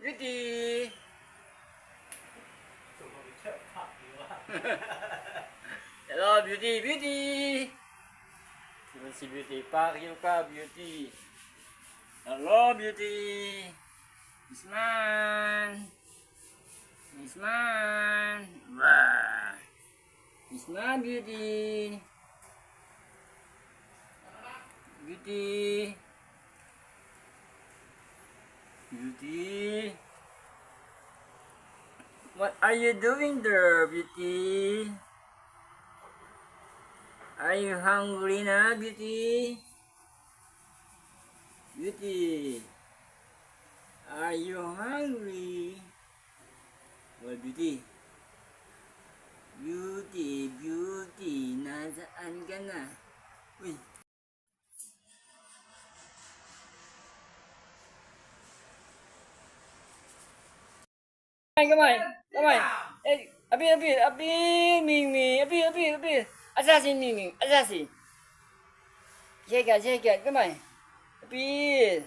Beauty! Hello, Beauty! Beauty! Diba si Beauty? Pakyo ka, Beauty! Hello, Beauty! Miss Man! Miss Man! Wah! Miss Man, Beauty! Beauty! Beauty! What are you doing there, Beauty? Are you hungry na, Beauty? Beauty! Are you hungry? Well, Beauty. Beauty, Beauty, nasaan ka na? Uy! Kamay! Kamay! Eh, Abi, Ming, Abi. Assassin, Ming, Assassin. Shake it, kamay. Abi,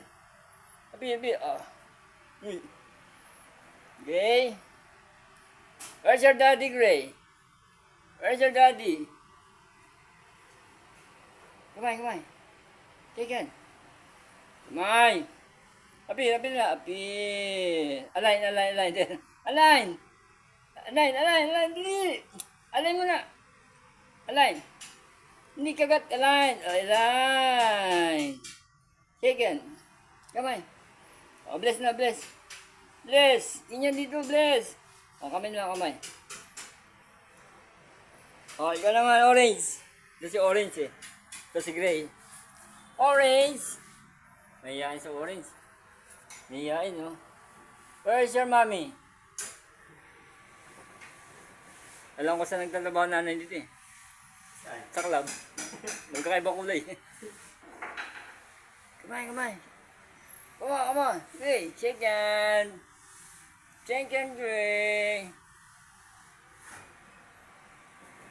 oh. Uy. Gray. Where's your daddy, Gray? Where's your daddy? Kamay. Shake it. Kamay. Abi na, Abi. Align. Dili. Align mo na. Align. Hindi kagat, align. Chicken. Kamay. Oh, bless na. Bless. Inyan dito, bless. Oh, kamay na, kamay. Oh, ikaw naman, orange. Ito si orange eh. Ito si gray. Orange. Mahihain sa orange. Mahihain, no? Where's your mommy? Alam ko saan nagtatrabaho nanay dito eh. Sa club. Magkakaiba kulay. Kamay. Come on. Hey, chicken. Gray.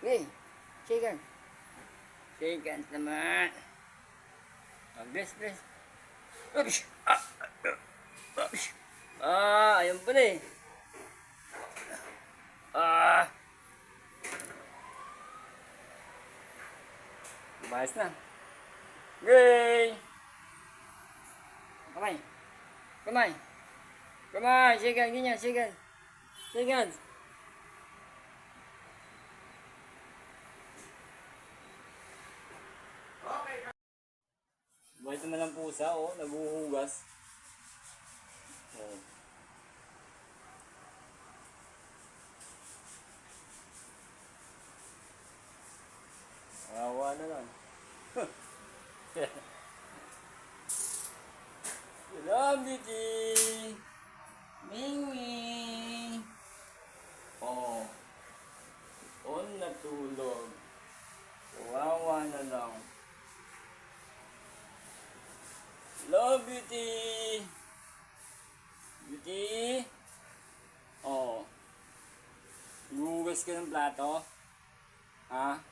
Hey, chicken. Chicken naman. Oh, bless. Oops. Ayun pala eh. Bayas na. Gray! Kamay. Chicken, ganyan, chicken. Bahit naman ang pusa, oh, naguhugas. Oh. Awa na lang. Hello, Beauty! Ming! Oh. On natulog. Wawa na lang. Hello, Beauty! Beauty! Oh. Gugas ka ng plato? Ha?